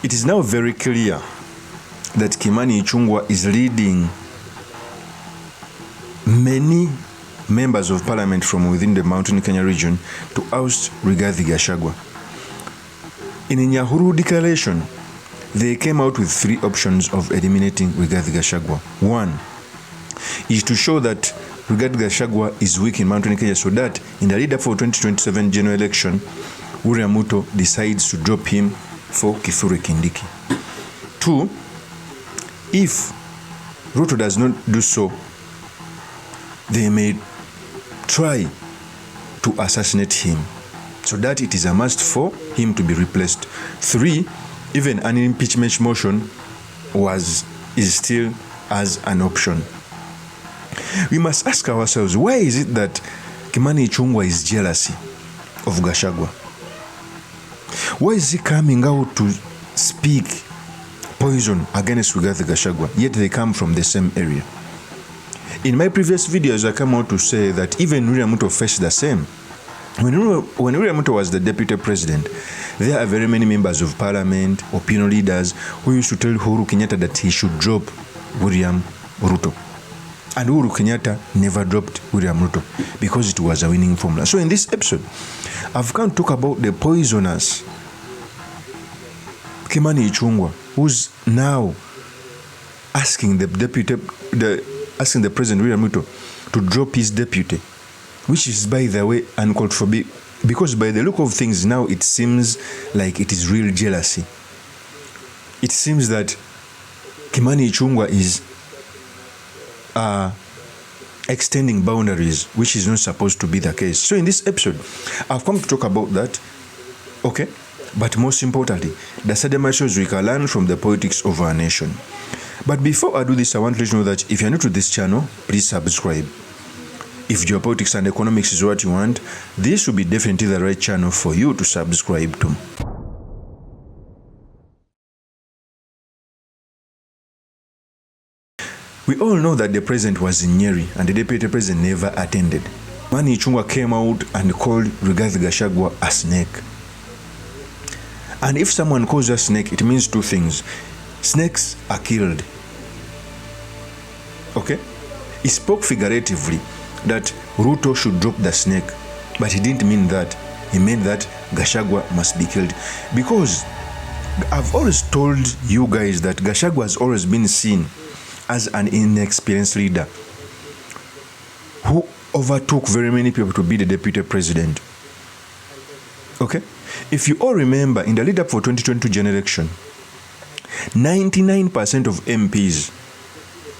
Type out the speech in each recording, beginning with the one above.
It is now very clear that Kimani Ichung'wah is leading many members of parliament from within the Mountain Kenya region to oust Rigathi Gachagua. In a Nyahuru declaration, they came out with 3 options of eliminating Rigathi Gachagua. 1 is to show that Rigathi Gachagua is weak in Mountain Kenya, so that in the lead-up for 2027 general election, William Ruto decides to drop him for Kithure Kindiki. 2, if Ruto does not do so, they may try to assassinate him, so that it is a must for him to be replaced. 3, even an impeachment motion is still as an option. We must ask ourselves, why is it that Kimani Ichung'wah is jealous of Gachagua? Why is he coming out to speak poison against Rigathi Gachagua, yet they come from the same area? In my previous videos, I come out to say that even William Ruto faced the same. When William Ruto was the deputy president, there are very many members of parliament, opinion leaders, who used to tell Uhuru Kenyatta that he should drop William Ruto. And Uhuru Kenyatta never dropped William Ruto because it was a winning formula. So in this episode, I've come to talk about the poisonous Kimani Ichung'wah, who's now asking the President William Ruto to drop his deputy, which is, by the way, uncalled for, because by the look of things now, it seems like it is real jealousy. It seems that Kimani Ichung'wah is extending boundaries, which is not supposed to be the case. So in this episode, I've come to talk about that, okay? But most importantly, the sudden measures we can learn from the politics of our nation. But before I do this, I want to let you know that if you're new to this channel, please subscribe. If geopolitics and economics is what you want, this will be definitely the right channel for you to subscribe to. We all know that the president was in Nyeri and the deputy president never attended. Kimani Ichung'wah came out and called Rigathi Gachagua a snake. And if someone calls a snake, it means 2 things. Snakes are killed. Okay? He spoke figuratively that Ruto should drop the snake, but he didn't mean that. He meant that Gachagua must be killed. Because I've always told you guys that Gachagua has always been seen as an inexperienced leader who overtook very many people to be the deputy president. Okay? If you all remember, in the lead-up for 2022 general election, 99% of MPs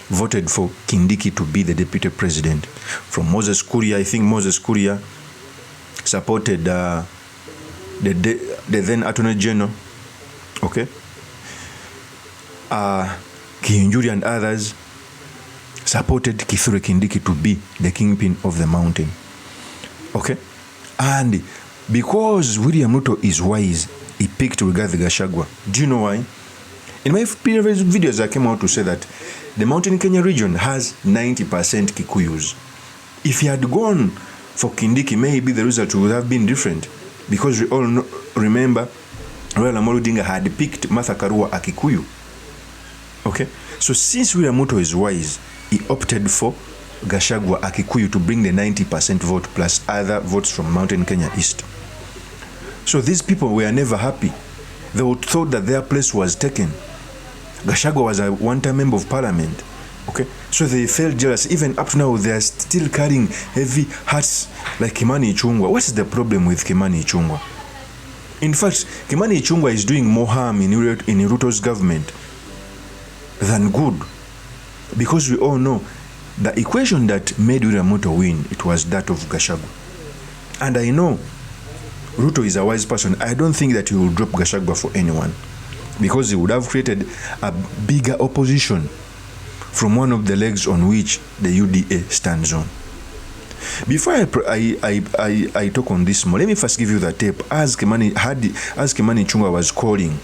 voted for Kindiki to be the deputy president. From Moses Kuria, I think Moses Kuria supported the then Attorney General, okay? Kihinjuri and others supported Kithure Kindiki to be the kingpin of the mountain, okay? And because William Ruto is wise, he picked Rigathi Gachagua. Do you know why? In my previous videos, I came out to say that the Mountain Kenya region has 90% Kikuyus. If he had gone for Kindiki, maybe the result would have been different, because we all remember Raila Amolo Odinga had picked Martha Karua a Kikuyu. Okay? So since William Ruto is wise, he opted for Gachagua a Kikuyu to bring the 90% vote plus other votes from Mountain Kenya East. So these people were never happy. They would thought that their place was taken. Gachagua was a one-time member of parliament. Okay? So they felt jealous. Even up to now, they are still carrying heavy hearts like Kimani Ichung'wah. What is the problem with Kimani Ichung'wah? In fact, Kimani Ichung'wah is doing more harm in Ruto's government than good. Because we all know the equation that made William Ruto win, it was that of Gachagua. And I know Ruto is a wise person. I don't think that he will drop Gachagua for anyone, because he would have created a bigger opposition from one of the legs on which the UDA stands on. Before I talk on this more, let me first give you the tape as Kimani Ichung'wah was calling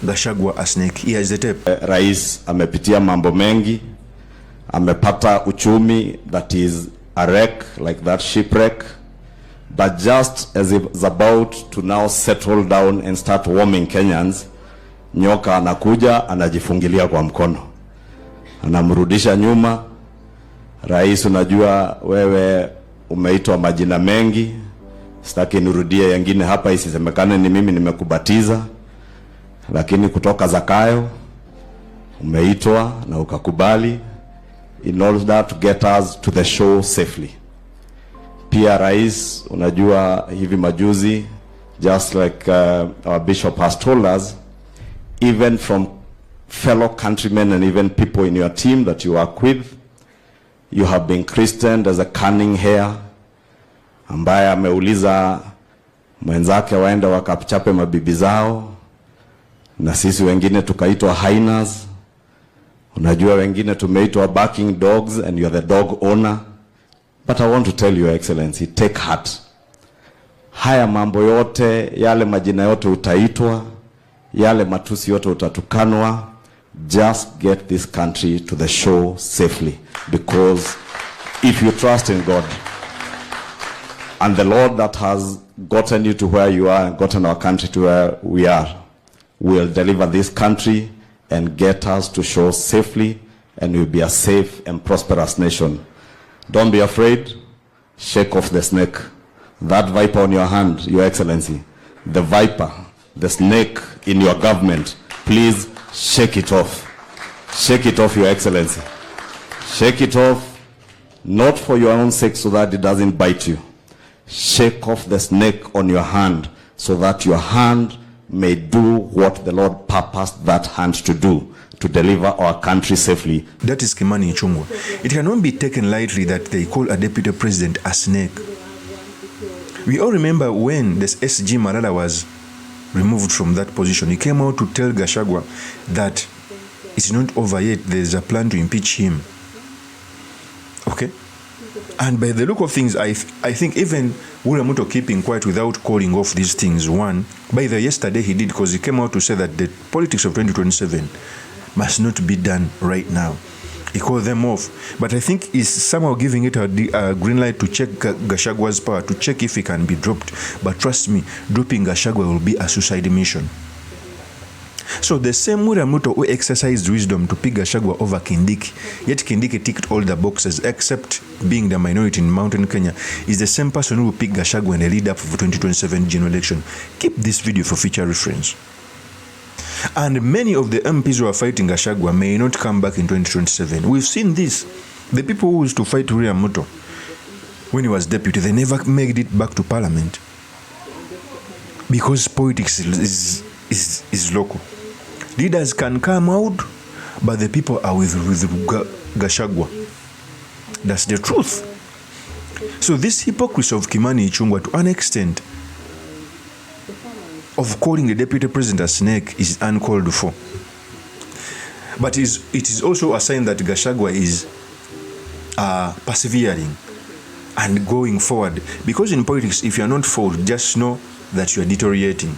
Gachagua a snake. Here is the tape. Rais amepitia mambo mengi, amepata uchumi that is a wreck, like that shipwreck. But just as he was about to now settle down and start warming Kenyans, nyoka anakuja anajifungilia kwa mkono, anamrudisha nyuma. Rais, unajua wewe umeitwa majina mengi, sitaki nirudie yengine hapa isisemekane ni mimi nimekubatiza, lakini kutoka Zakayo umeitwa na ukakubali in order to get us to the show safely. Pia rais, unajua hivi majuzi, just like our bishop has told us, even from fellow countrymen and even people in your team that you work with, you have been christened as a cunning hare, ambaye ameuliza mwenzake waende wakachape mabibi zao, na sisi wengine tukaitwa hyenas. Unajua wengine tumeitwa barking dogs and you are the dog owner. But I want to tell you, Excellency, take heart. Haya mambo yote, yale majina yote utaitwa, yale matusi yote utatukanwa, just get this country to the shore safely. Because if you trust in God, and the Lord that has gotten you to where you are and gotten our country to where we are, will deliver this country and get us to shore safely, and we'll be a safe and prosperous nation. Don't be afraid. Shake off the snake. That viper on your hand, Your Excellency, the viper, the snake in your government, please shake it off. Shake it off, Your Excellency. Shake it off, not for your own sake so that it doesn't bite you. Shake off the snake on your hand so that your hand may do what the Lord purposed that hand to do, to deliver our country safely. That is Kimani Ichung'wah. It cannot be taken lightly that they call a deputy president a snake. We all remember when this SG Malala was removed from that position. He came out to tell Gachagua that it's not over yet. There's a plan to impeach him. Okay? And by the look of things, I think even William Ruto keeping quiet without calling off these things, one, by the yesterday he did, because he came out to say that the politics of 2027 must not be done right now. He called them off. But I think he's somehow giving it a green light to check Gachagua's power, to check if he can be dropped. But trust me, dropping Gachagua will be a suicide mission. So the same William Ruto who exercised wisdom to pick Gachagua over Kindiki, yet Kindiki ticked all the boxes except being the minority in Mountain Kenya, is the same person who will pick Gachagua in the lead-up for 2027 general election. Keep this video for future reference. And many of the MPs who are fighting Gachagua may not come back in 2027. We've seen this. The people who used to fight William Ruto when he was deputy, they never made it back to parliament. Because politics is local. Leaders can come out, but the people are with Gachagua. That's the truth. So this hypocrisy of Kimani Ichung'wah, to an extent, of calling the deputy president a snake is uncalled for. But it is also a sign that Gachagua is persevering and going forward. Because in politics, if you are not forward, just know that you are deteriorating.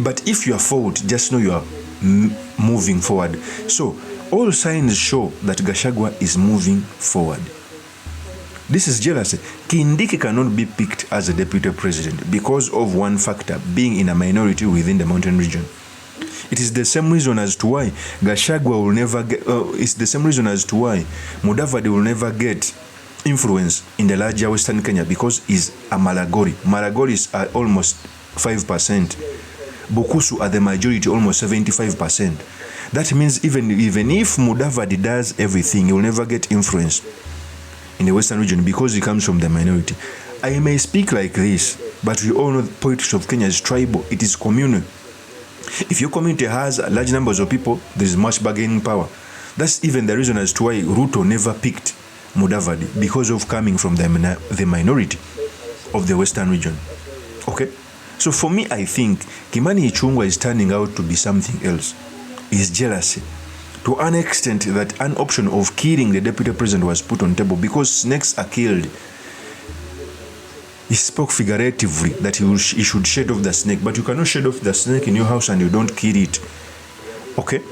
But if you are forward, just know you are moving forward. So all signs show that Gachagua is moving forward. This is jealousy. Kindiki cannot be picked as a deputy president because of one factor, being in a minority within the mountain region. It is the same reason as to why Gachagua will never get, it's the same reason as to why Mudavadi will never get influence in the larger Western Kenya, because he's a Malagori. Malagoris are almost 5%. Bukusu are the majority, almost 75%. That means even if Mudavadi does everything, he will never get influence in the Western region because he comes from the minority. I may speak like this, but we all know the politics of Kenya is tribal. It is communal. If your community has large numbers of people, there is much bargaining power. That's even the reason as to why Ruto never picked Mudavadi, because of coming from the minority of the Western region. Okay? So for me, I think Kimani Ichung'wah is turning out to be something else. It's jealousy. To an extent that an option of killing the deputy president was put on table because snakes are killed. He spoke figuratively that he should shed off the snake, but you cannot shed off the snake in your house and you don't kill it. Okay?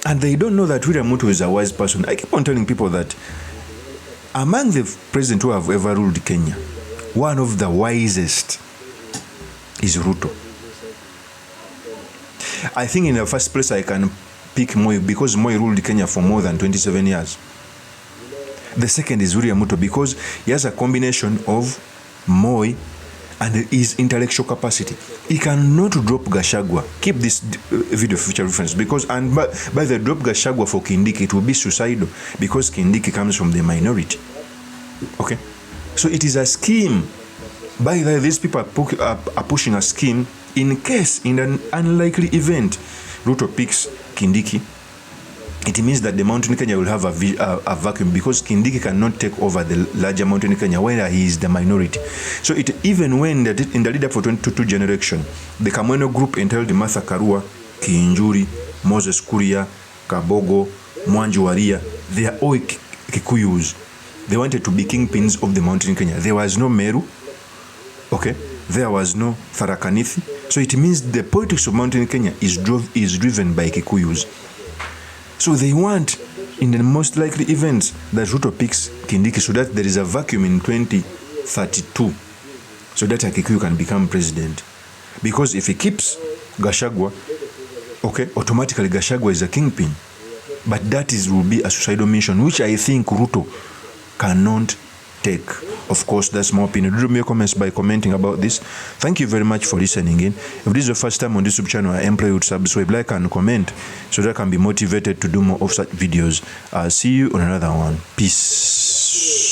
And they don't know that William Ruto is a wise person. I keep on telling people that among the presidents who have ever ruled Kenya, one of the wisest is Ruto. I think in the first place I can pick Moi because Moi ruled Kenya for more than 27 years. The second is William Ruto because he has a combination of Moi and his intellectual capacity. He cannot drop Gachagua. Keep this video for future reference because, and by the drop Gachagua for Kindiki, it will be suicidal because Kindiki comes from the minority. Okay? So it is a scheme. By the way, these people are pushing a scheme in case, in an unlikely event, Ruto picks Kindiki. It means that the mountain Kenya will have a vacuum because Kindiki cannot take over the larger mountain Kenya where he is the minority. So even when in the lead up for 2022 generation, the Kamweno group entailed Martha Karua, Kinjuri, Moses Kuria, Kabogo, Mwangi Waria, they are all Kikuyus. They wanted to be kingpins of the mountain Kenya. There was no Meru, okay? There was no Tharakanithi. So it means the politics of mountain Kenya is driven by Kikuyus. So they want, in the most likely events, that Ruto picks Kindiki so that there is a vacuum in 2032 so that a Kikuyu can become president. Because if he keeps Gachagua, okay, automatically Gachagua is a kingpin. But that will be a suicidal mission, which I think Ruto cannot take. Of course, that's my opinion. Do me your comments by commenting about this. Thank you very much for listening in. If this is your first time on this YouTube channel, I implore you to subscribe, like, and comment so that I can be motivated to do more of such videos. I'll see you on another one. Peace.